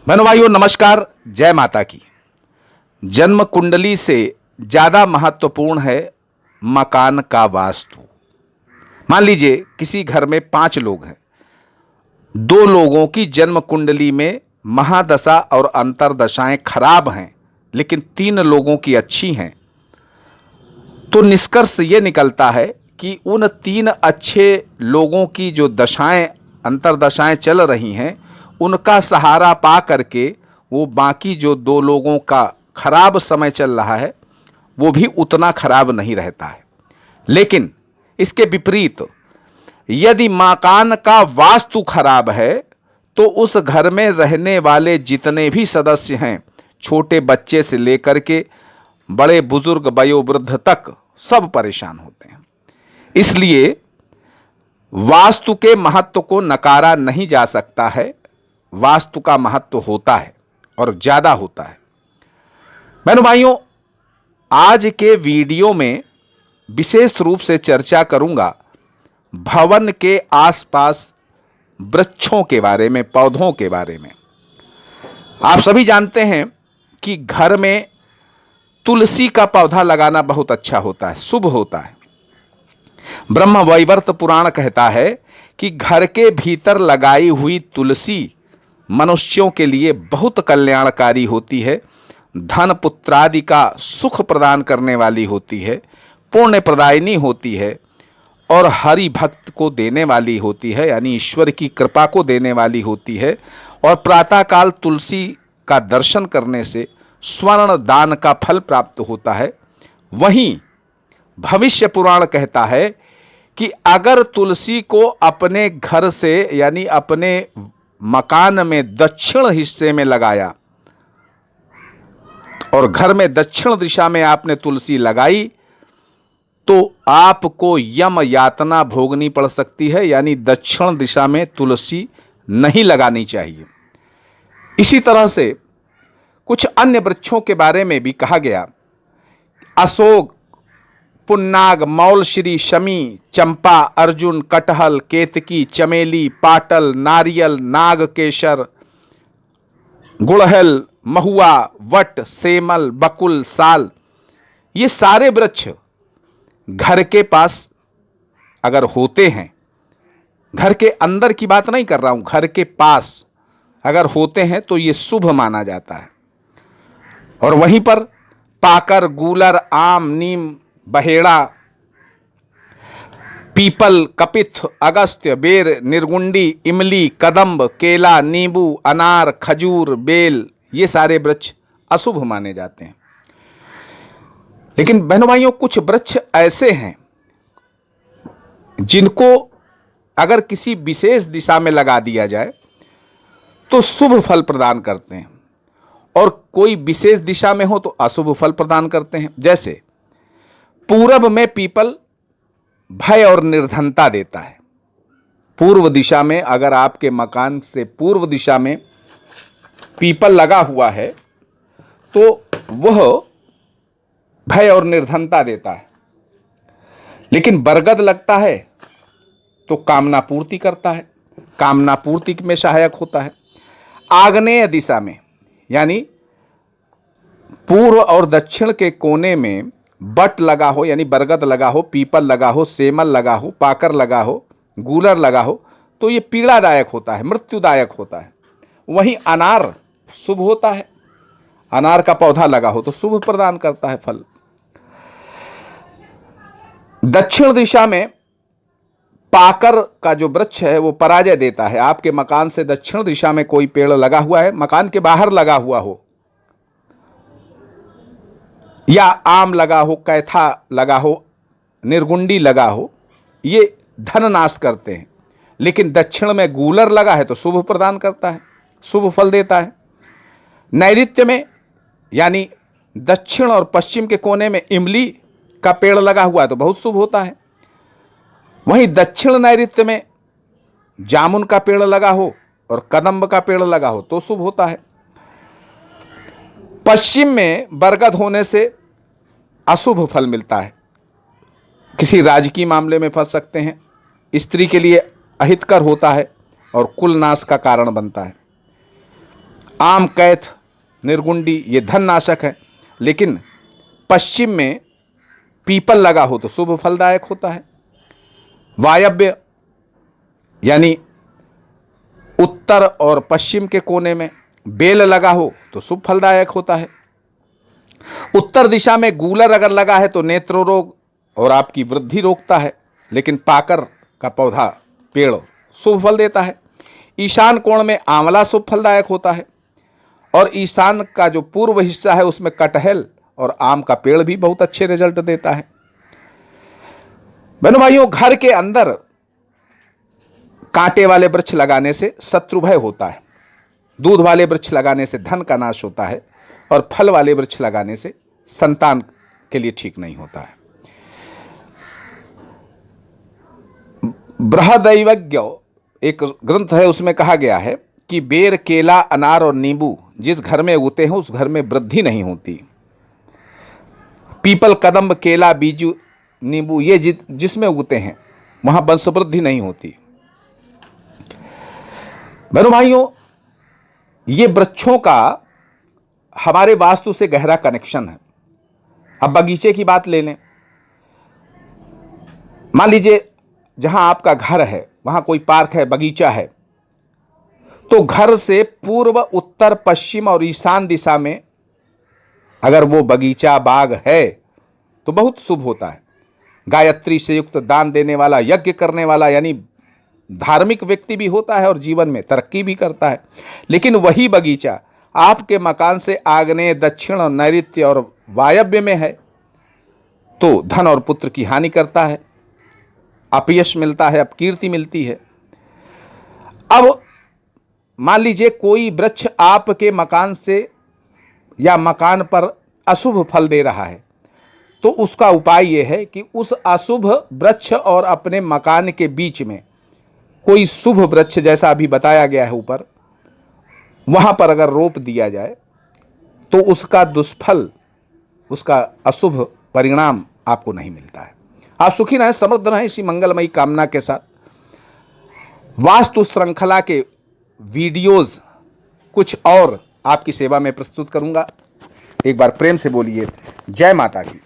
बहनों भाइयों नमस्कार, जय माता की। जन्म कुंडली से ज्यादा महत्वपूर्ण है मकान का वास्तु। मान लीजिए किसी घर में 5 लोग हैं, 2 लोगों की जन्म कुंडली में महादशा और अंतरदशाएं खराब हैं, लेकिन 3 लोगों की अच्छी हैं। तो निष्कर्ष ये निकलता है कि उन 3 अच्छे लोगों की जो दशाएं अंतरदशाएं चल रही हैं, उनका सहारा पा करके वो बाकी जो 2 लोगों का खराब समय चल रहा है वो भी उतना खराब नहीं रहता है। लेकिन इसके विपरीत यदि मकान का वास्तु खराब है तो उस घर में रहने वाले जितने भी सदस्य हैं, छोटे बच्चे से लेकर के बड़े बुजुर्ग वयोवृद्ध तक, सब परेशान होते हैं। इसलिए वास्तु के महत्व को नकारा नहीं जा सकता है। वास्तु का महत्व होता है और ज्यादा होता है। बहनों भाइयों, आज के वीडियो में विशेष रूप से चर्चा करूंगा भवन के आसपास वृक्षों के बारे में, पौधों के बारे में। आप सभी जानते हैं कि घर में तुलसी का पौधा लगाना बहुत अच्छा होता है, शुभ होता है। ब्रह्म वैवर्त पुराण कहता है कि घर के भीतर लगाई हुई तुलसी मनुष्यों के लिए बहुत कल्याणकारी होती है, धन पुत्रादि का सुख प्रदान करने वाली होती है, पुण्य प्रदायिनी होती है और हरि भक्त को देने वाली होती है, यानी ईश्वर की कृपा को देने वाली होती है। और प्रातःकाल तुलसी का दर्शन करने से स्वर्ण दान का फल प्राप्त होता है। वहीं भविष्य पुराण कहता है कि अगर तुलसी को अपने घर से यानी अपने मकान में दक्षिण हिस्से में लगाया और घर में दक्षिण दिशा में आपने तुलसी लगाई तो आपको यम यातना भोगनी पड़ सकती है, यानी दक्षिण दिशा में तुलसी नहीं लगानी चाहिए। इसी तरह से कुछ अन्य वृक्षों के बारे में भी कहा गया। अशोक, पुन्नाग, मौलश्री, शमी, चंपा, अर्जुन, कटहल, केतकी, चमेली, पाटल, नारियल, नागकेशर, गुड़हल, महुआ, वट, सेमल, बकुल, साल, ये सारे वृक्ष घर के पास अगर होते हैं, घर के अंदर की बात नहीं कर रहा हूं, घर के पास अगर होते हैं तो ये शुभ माना जाता है। और वहीं पर पाकर, गूलर, आम, नीम, बहेड़ा, पीपल, कपिथ, अगस्त्य, बेर, निर्गुंडी, इमली, कदम्ब, केला, नींबू, अनार, खजूर, बेल, ये सारे वृक्ष अशुभ माने जाते हैं। लेकिन बहनों भाइयों, कुछ वृक्ष ऐसे हैं जिनको अगर किसी विशेष दिशा में लगा दिया जाए तो शुभ फल प्रदान करते हैं और कोई विशेष दिशा में हो तो अशुभ फल प्रदान करते हैं। जैसे पूरब में पीपल भय और निर्धनता देता है। पूर्व दिशा में अगर आपके मकान से पूर्व दिशा में पीपल लगा हुआ है तो वह भय और निर्धनता देता है। लेकिन बरगद लगता है तो कामना पूर्ति करता है, कामना पूर्ति में सहायक होता है। आग्नेय दिशा में यानी पूर्व और दक्षिण के कोने में बट लगा हो, यानी बरगद लगा हो, पीपल लगा हो, सेमल लगा हो, पाकर लगा हो, गूलर लगा हो तो ये पीड़ादायक होता है, मृत्युदायक होता है। वहीं अनार शुभ होता है, अनार का पौधा लगा हो तो शुभ प्रदान करता है फल। दक्षिण दिशा में पाकर का जो वृक्ष है वो पराजय देता है। आपके मकान से दक्षिण दिशा में कोई पेड़ लगा हुआ है, मकान के बाहर लगा हुआ हो, या आम लगा हो, कैथा लगा हो, निर्गुंडी लगा हो, ये धन नाश करते हैं। लेकिन दक्षिण में गूलर लगा है तो शुभ प्रदान करता है, शुभ फल देता है। नैऋत्य में यानी दक्षिण और पश्चिम के कोने में इमली का पेड़ लगा हुआ है तो बहुत शुभ होता है। वहीं दक्षिण नैऋत्य में जामुन का पेड़ लगा हो और कदम्ब का पेड़ लगा हो तो शुभ होता है। पश्चिम में बरगद होने से अशुभ फल मिलता है, किसी राजकीय मामले में फंस सकते हैं, स्त्री के लिए अहितकर होता है और कुल नाश का कारण बनता है। आम, कैथ, निर्गुंडी ये धन नाशक है, लेकिन पश्चिम में पीपल लगा हो तो शुभ फलदायक होता है। वायव्य यानी उत्तर और पश्चिम के कोने में बेल लगा हो तो शुभ फलदायक होता है। उत्तर दिशा में गूलर अगर लगा है तो नेत्र रोग और आपकी वृद्धि रोकता है, लेकिन पाकर का पौधा पेड़ शुभ फल देता है। ईशान कोण में आंवला शुभ फलदायक होता है, और ईशान का जो पूर्व हिस्सा है उसमें कटहल और आम का पेड़ भी बहुत अच्छे रिजल्ट देता है। बहनों भाइयों, घर के अंदर कांटे वाले वृक्ष लगाने से शत्रु भय होता है, दूध वाले वृक्ष लगाने से धन का नाश होता है, और फल वाले वृक्ष लगाने से संतान के लिए ठीक नहीं होता है। बृहदैवज्ञ एक ग्रंथ है, उसमें कहा गया है कि बेर, केला, अनार और नींबू जिस घर में उगते हैं उस घर में वृद्धि नहीं होती। पीपल, कदम्ब, केला, बीजू, नींबू ये जिसमें उगते हैं वहां वंश वृद्धि नहीं होती। बहनों भाइयों, ये वृक्षों का हमारे वास्तु से गहरा कनेक्शन है। अब बगीचे की बात ले लें। मान लीजिए जहां आपका घर है वहां कोई पार्क है, बगीचा है, तो घर से पूर्व, उत्तर, पश्चिम और ईशान दिशा में अगर वो बगीचा, बाग है तो बहुत शुभ होता है। गायत्री से युक्त, दान देने वाला, यज्ञ करने वाला यानी धार्मिक व्यक्ति भी होता है और जीवन में तरक्की भी करता है। लेकिन वही बगीचा आपके मकान से आग्नेय, दक्षिण और नैऋत्य और वायव्य में है तो धन और पुत्र की हानि करता है, अपयश मिलता है, अपकीर्ति मिलती है। अब मान लीजिए कोई वृक्ष आपके मकान से या मकान पर अशुभ फल दे रहा है, तो उसका उपाय यह है कि उस अशुभ वृक्ष और अपने मकान के बीच में कोई शुभ वृक्ष, जैसा अभी बताया गया है ऊपर, वहां पर अगर रोप दिया जाए तो उसका दुष्फल, उसका अशुभ परिणाम आपको नहीं मिलता है। आप सुखी रहें, समृद्ध रहें, इसी मंगलमयी कामना के साथ वास्तु श्रृंखला के वीडियोस कुछ और आपकी सेवा में प्रस्तुत करूंगा। एक बार प्रेम से बोलिए जय माता की।